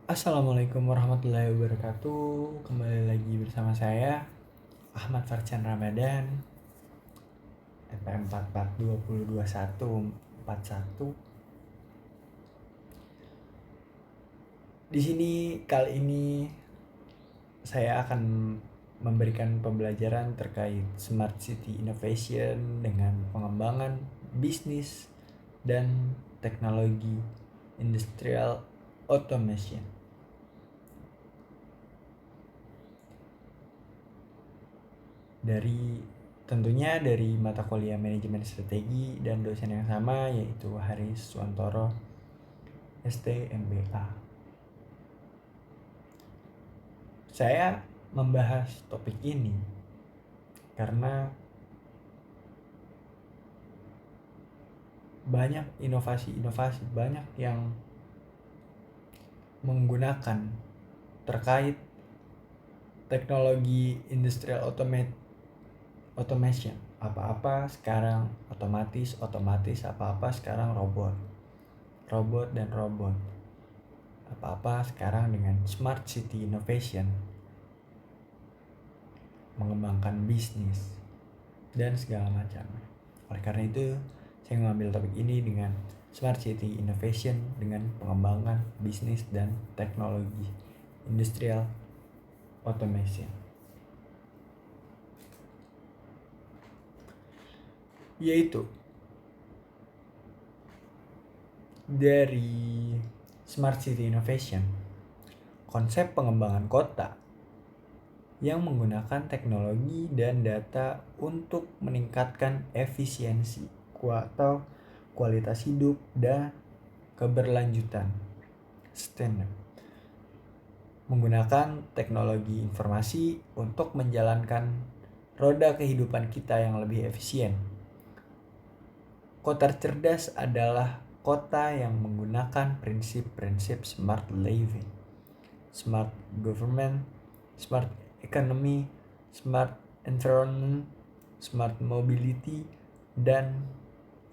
Assalamualaikum warahmatullahi wabarakatuh. Kembali lagi bersama saya Ahmad Farcan Ramadan, NPM 44202141. Di sini kali ini saya akan memberikan pembelajaran terkait Smart City Innovation dengan pengembangan bisnis dan teknologi industrial automation. Tentunya dari mata kuliah manajemen strategi dan dosen yang sama, yaitu Haris Suwantoro STMBA. Saya membahas topik ini karena banyak inovasi-inovasi, banyak yang menggunakan terkait teknologi industrial automation. Apa-apa sekarang otomatis, apa-apa sekarang robot dan robot. Apa-apa sekarang dengan Smart City Innovation, mengembangkan bisnis dan segala macam. Oleh karena itu, saya mengambil topik ini dengan Smart City Innovation dengan pengembangan bisnis dan teknologi industrial automation. Yaitu dari Smart City Innovation, konsep pengembangan kota yang menggunakan teknologi dan data untuk meningkatkan efisiensi atau kualitas hidup dan keberlanjutan sustainable. Menggunakan teknologi informasi untuk menjalankan roda kehidupan kita yang lebih efisien. Kota cerdas adalah kota yang menggunakan prinsip-prinsip smart living, smart government, smart economy, smart environment, smart mobility, dan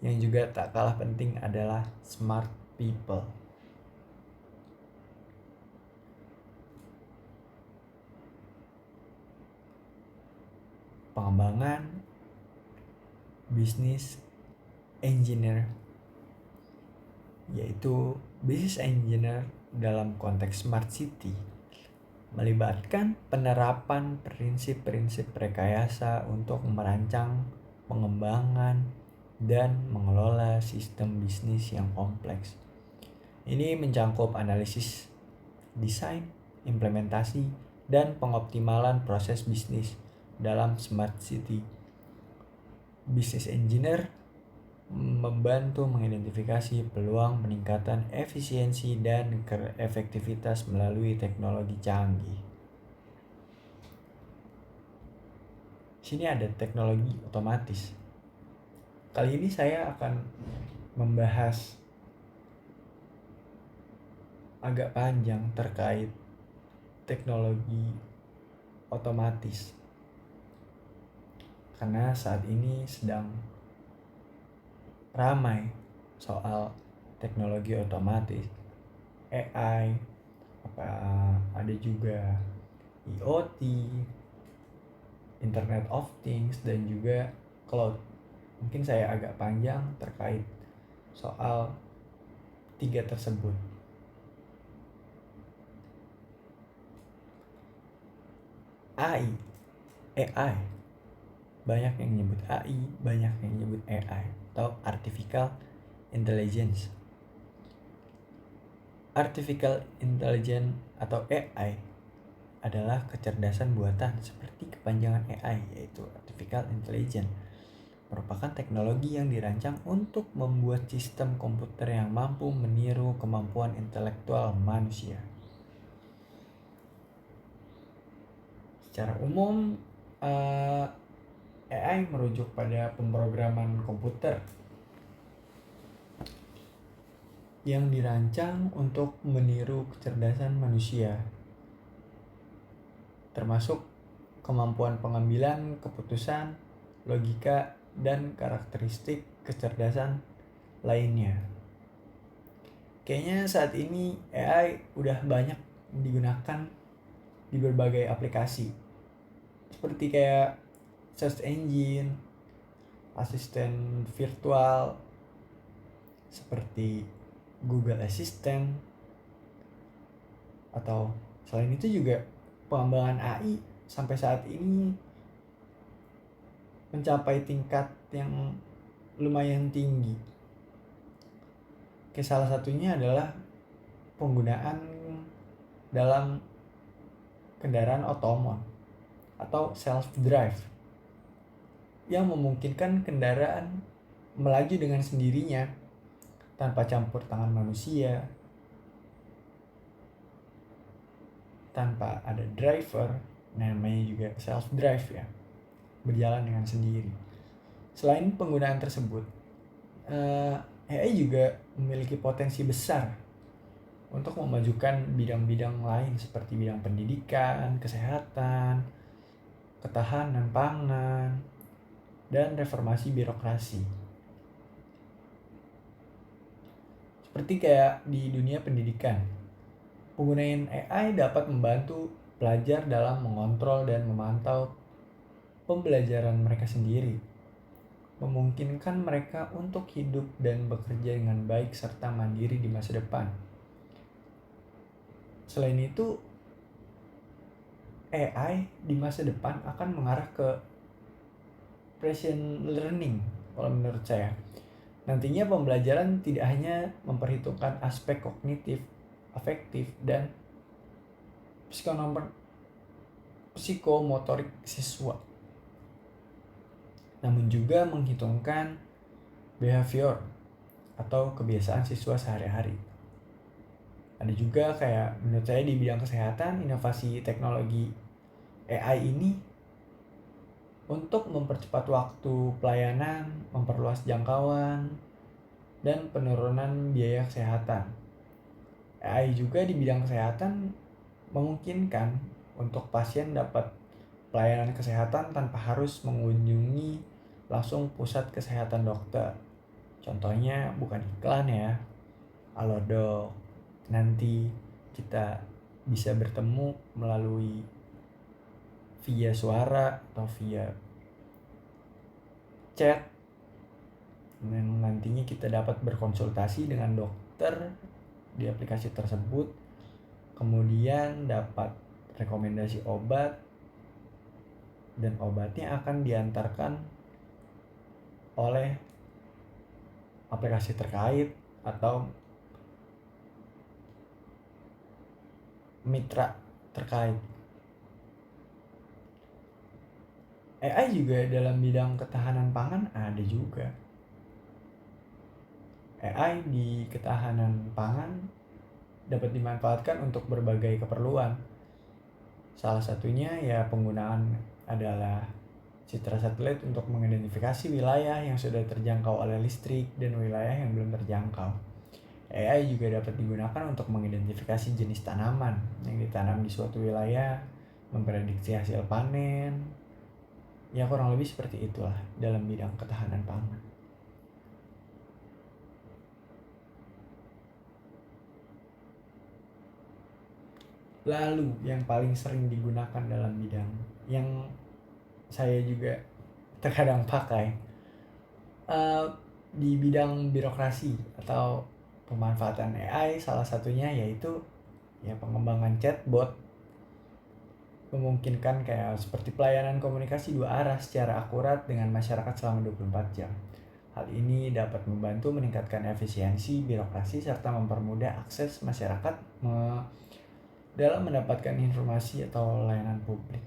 yang juga tak kalah penting adalah smart people. Pengembangan bisnis engineer, yaitu business engineer dalam konteks smart city, melibatkan penerapan prinsip-prinsip rekayasa untuk merancang, pengembangan, dan mengelola sistem bisnis yang kompleks. Ini mencakup analisis, desain, implementasi, dan pengoptimalan proses bisnis dalam smart city. Business engineer membantu mengidentifikasi peluang peningkatan efisiensi dan efektivitas melalui teknologi canggih. Sini ada teknologi otomatis. Kali ini saya akan membahas agak panjang terkait teknologi otomatis. Karena saat ini sedang ramai soal teknologi otomatis, AI, ada juga IoT, Internet of Things, dan juga cloud. Mungkin saya agak panjang terkait soal tiga tersebut. AI, banyak yang nyebut AI, banyak yang nyebut AI atau Artificial Intelligence. Artificial Intelligence atau AI adalah kecerdasan buatan seperti kepanjangan AI, yaitu Artificial Intelligence. Merupakan teknologi yang dirancang untuk membuat sistem komputer yang mampu meniru kemampuan intelektual manusia. Secara umum, AI merujuk pada pemrograman komputer yang dirancang untuk meniru kecerdasan manusia, termasuk kemampuan pengambilan keputusan, logika, dan karakteristik kecerdasan lainnya. Kayaknya saat ini AI udah banyak digunakan di berbagai aplikasi. Seperti kayak search engine, asisten virtual, seperti Google Assistant, atau selain itu juga pengembangan AI sampai saat ini mencapai tingkat yang lumayan tinggi. Salah satunya adalah penggunaan dalam kendaraan otonom atau self-drive yang memungkinkan kendaraan melaju dengan sendirinya tanpa campur tangan manusia, tanpa ada driver, namanya juga self-drive ya, berjalan dengan sendiri. Selain penggunaan tersebut, AI juga memiliki potensi besar untuk memajukan bidang-bidang lain seperti bidang pendidikan, kesehatan, ketahanan pangan, dan reformasi birokrasi. Seperti kayak di dunia pendidikan, penggunaan AI dapat membantu pelajar dalam mengontrol dan memantau pembelajaran mereka sendiri, memungkinkan mereka untuk hidup dan bekerja dengan baik serta mandiri di masa depan. Selain itu, AI di masa depan akan mengarah ke prescient learning kalau menurut saya. Nantinya pembelajaran tidak hanya memperhitungkan aspek kognitif, afektif, dan psikomotorik siswa, namun juga menghitungkan behavior atau kebiasaan siswa sehari-hari. Ada juga kayak menurut saya di bidang kesehatan, inovasi teknologi AI ini untuk mempercepat waktu pelayanan, memperluas jangkauan, dan penurunan biaya kesehatan. AI juga di bidang kesehatan memungkinkan untuk pasien dapat pelayanan kesehatan tanpa harus mengunjungi langsung pusat kesehatan dokter. Contohnya bukan iklan ya, Halodoc. Nanti kita bisa bertemu melalui via suara atau via chat, dan nantinya kita dapat berkonsultasi dengan dokter di aplikasi tersebut, kemudian dapat rekomendasi obat, dan obatnya akan diantarkan oleh aplikasi terkait atau mitra terkait. AI juga dalam bidang ketahanan pangan ada juga. AI di ketahanan pangan dapat dimanfaatkan untuk berbagai keperluan. Salah satunya ya penggunaan adalah citra satelit untuk mengidentifikasi wilayah yang sudah terjangkau oleh listrik dan wilayah yang belum terjangkau. AI juga dapat digunakan untuk mengidentifikasi jenis tanaman yang ditanam di suatu wilayah, memprediksi hasil panen. Ya kurang lebih seperti itulah dalam bidang ketahanan pangan. Lalu yang paling sering digunakan dalam bidang yang saya juga terkadang pakai di bidang birokrasi atau pemanfaatan AI, salah satunya yaitu ya pengembangan chatbot, memungkinkan kayak seperti pelayanan komunikasi 2 arah secara akurat dengan masyarakat selama 24 jam. Hal ini dapat membantu meningkatkan efisiensi birokrasi serta mempermudah akses masyarakat dalam mendapatkan informasi atau layanan publik.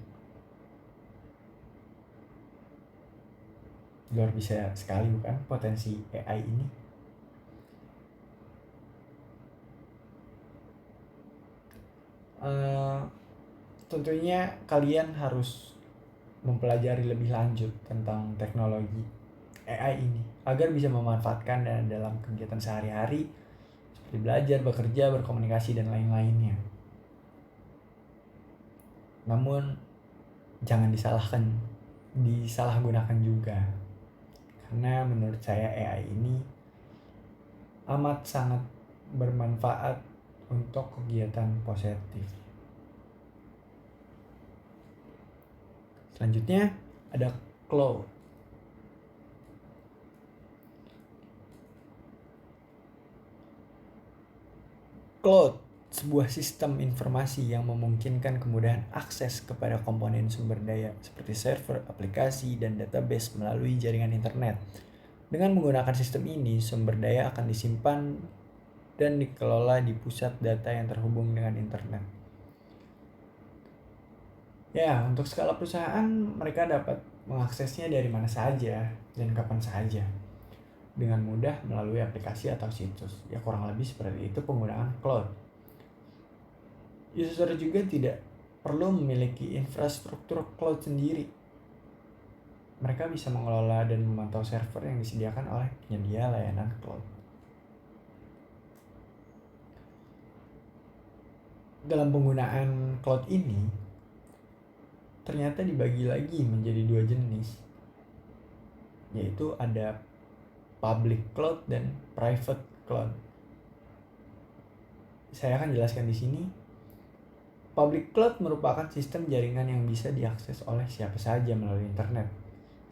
Luar biasa sekali bukan potensi AI ini? Tentunya kalian harus mempelajari lebih lanjut tentang teknologi AI ini agar bisa memanfaatkan dalam kegiatan sehari-hari seperti belajar, bekerja, berkomunikasi, dan lain-lainnya. Namun jangan disalahgunakan juga, karena menurut saya AI ini amat sangat bermanfaat untuk kegiatan positif. Selanjutnya ada cloud. Cloud, sebuah sistem informasi yang memungkinkan kemudahan akses kepada komponen sumber daya seperti server, aplikasi, dan database melalui jaringan internet. Dengan menggunakan sistem ini, sumber daya akan disimpan dan dikelola di pusat data yang terhubung dengan internet. Ya, untuk skala perusahaan, mereka dapat mengaksesnya dari mana saja dan kapan saja dengan mudah melalui aplikasi atau situs. Ya, kurang lebih seperti itu penggunaan cloud. User juga tidak perlu memiliki infrastruktur cloud sendiri. Mereka bisa mengelola dan memantau server yang disediakan oleh penyedia layanan cloud. Dalam penggunaan cloud ini, ternyata dibagi lagi menjadi dua jenis, yaitu ada public cloud dan private cloud. Saya akan jelaskan di sini. Public cloud merupakan sistem jaringan yang bisa diakses oleh siapa saja melalui internet.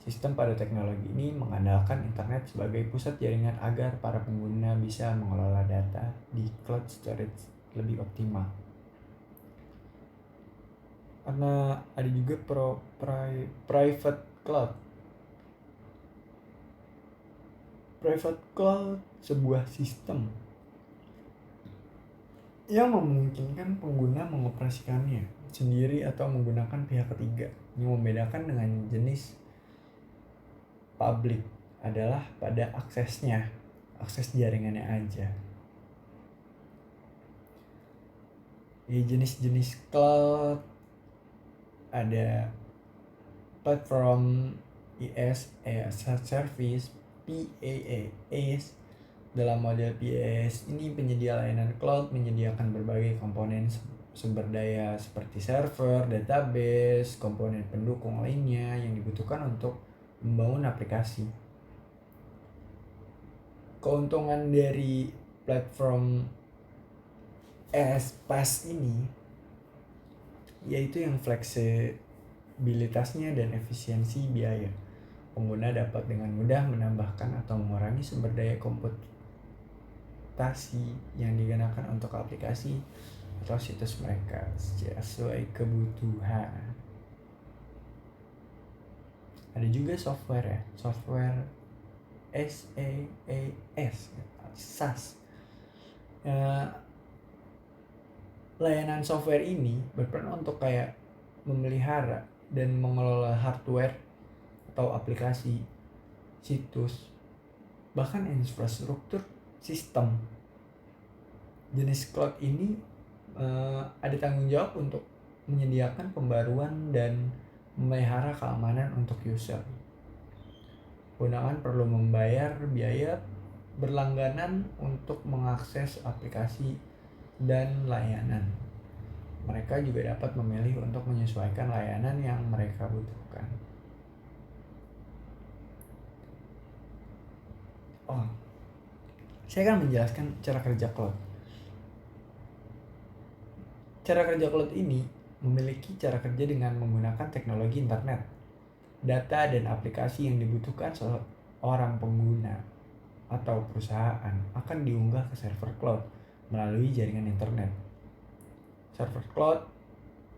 Sistem pada teknologi ini mengandalkan internet sebagai pusat jaringan agar para pengguna bisa mengelola data di cloud storage lebih optimal. Karena ada juga private cloud. Private cloud sebuah sistem yang memungkinkan pengguna mengoperasikannya sendiri atau menggunakan pihak ketiga. Yang membedakan dengan jenis public adalah pada aksesnya, akses jaringannya aja. Di jenis-jenis cloud ada platform IaaS, as a service, PaaS. Dalam model PaaS ini penyedia layanan cloud menyediakan berbagai komponen sumber daya seperti server, database, komponen pendukung lainnya yang dibutuhkan untuk membangun aplikasi. Keuntungan dari platform PaaS ini yaitu yang fleksibilitasnya dan efisiensi biaya. Pengguna dapat dengan mudah menambahkan atau mengurangi sumber daya komputasi yang digunakan untuk aplikasi atau situs mereka sesuai kebutuhan. Ada juga software ya, software SaaS. Layanan software ini berperan untuk kayak memelihara dan mengelola hardware atau aplikasi, situs, bahkan infrastruktur sistem. Jenis cloud ini ada tanggung jawab untuk menyediakan pembaruan dan memelihara keamanan untuk user. Pengguna perlu membayar biaya berlangganan untuk mengakses aplikasi dan layanan. Mereka juga dapat memilih untuk menyesuaikan layanan yang mereka butuhkan. Saya akan menjelaskan cara kerja cloud. Cara kerja cloud ini memiliki cara kerja dengan menggunakan teknologi internet. Data dan aplikasi yang dibutuhkan seorang pengguna atau perusahaan akan diunggah ke server cloud melalui jaringan internet. Server cloud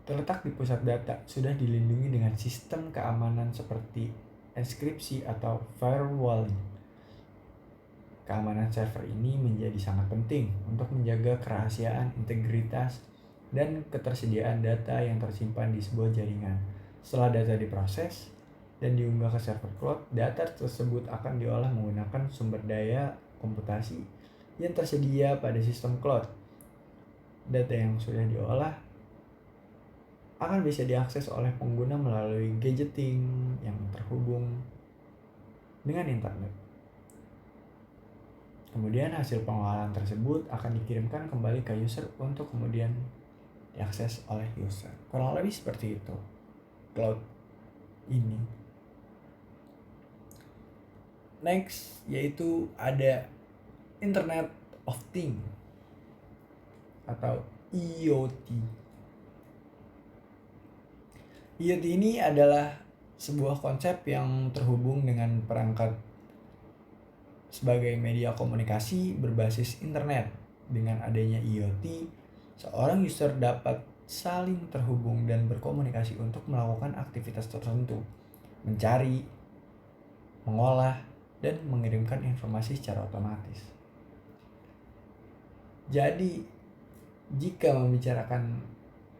terletak di pusat data, sudah dilindungi dengan sistem keamanan seperti enkripsi atau firewalling. Keamanan server ini menjadi sangat penting untuk menjaga kerahasiaan, integritas, dan ketersediaan data yang tersimpan di sebuah jaringan. Setelah data diproses dan diunggah ke server cloud, data tersebut akan diolah menggunakan sumber daya komputasi yang tersedia pada sistem cloud. Data yang sudah diolah akan bisa diakses oleh pengguna melalui gadgeting yang terhubung dengan internet. Kemudian hasil pengolahan tersebut akan dikirimkan kembali ke user untuk kemudian diakses oleh user. Kurang lebih seperti itu cloud ini. Next yaitu ada Internet of Things. atau IoT. IoT ini adalah sebuah konsep yang terhubung dengan perangkat sebagai media komunikasi berbasis internet. Dengan adanya IoT, seorang user dapat saling terhubung dan berkomunikasi untuk melakukan aktivitas tertentu, mencari, mengolah, dan mengirimkan informasi secara otomatis. Jadi, jika membicarakan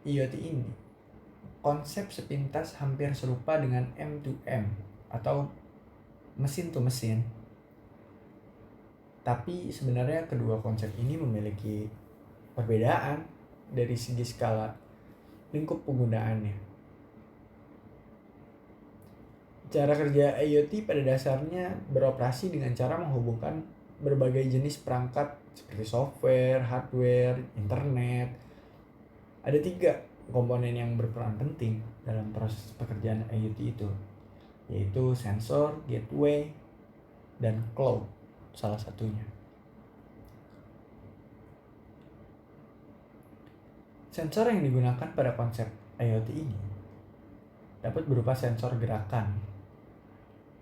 IoT ini, konsep sepintas hampir serupa dengan M2M atau mesin to mesin. Tapi sebenarnya kedua konsep ini memiliki perbedaan dari segi skala lingkup penggunaannya. Cara kerja IoT pada dasarnya beroperasi dengan cara menghubungkan berbagai jenis perangkat seperti software, hardware, internet. Ada 3 komponen yang berperan penting dalam proses pekerjaan IoT itu, yaitu sensor, gateway, dan cloud salah satunya. Sensor yang digunakan pada konsep IoT ini dapat berupa sensor gerakan,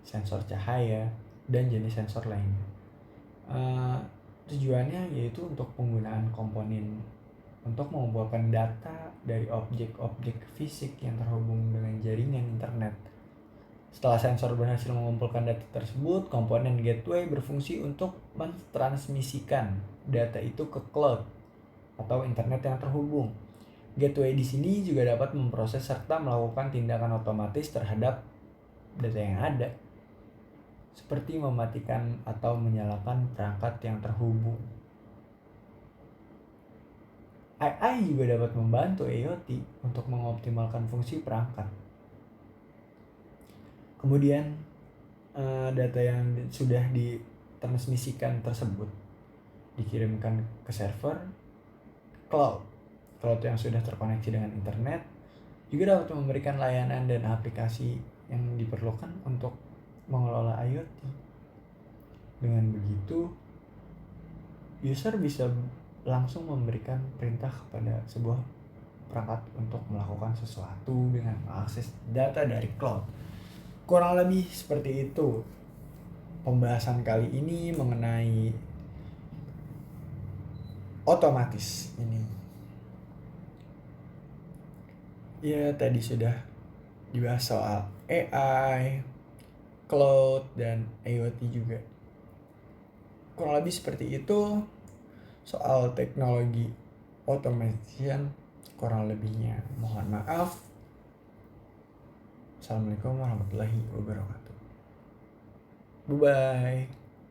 sensor cahaya, dan jenis sensor lainnya. Tujuannya yaitu untuk penggunaan komponen untuk mengumpulkan data dari objek-objek fisik yang terhubung dengan jaringan internet. Setelah sensor berhasil mengumpulkan data tersebut, komponen gateway berfungsi untuk mentransmisikan data itu ke cloud atau internet yang terhubung. Gateway di sini juga dapat memproses serta melakukan tindakan otomatis terhadap data yang ada, seperti mematikan atau menyalakan perangkat yang terhubung. AI juga dapat membantu IoT untuk mengoptimalkan fungsi perangkat. Kemudian data yang sudah ditransmisikan tersebut dikirimkan ke server cloud yang sudah terkoneksi dengan internet, juga dapat memberikan layanan dan aplikasi yang diperlukan untuk mengelola IoT. Dengan begitu, user bisa langsung memberikan perintah kepada sebuah perangkat untuk melakukan sesuatu dengan mengakses data dari cloud. Kurang lebih seperti itu pembahasan kali ini mengenai otomatis ini. Ya, tadi sudah dibahas soal AI, cloud, dan IoT juga. Kurang lebih seperti itu soal teknologi automation, kurang lebihnya mohon maaf. Assalamualaikum warahmatullahi wabarakatuh. Bye-bye.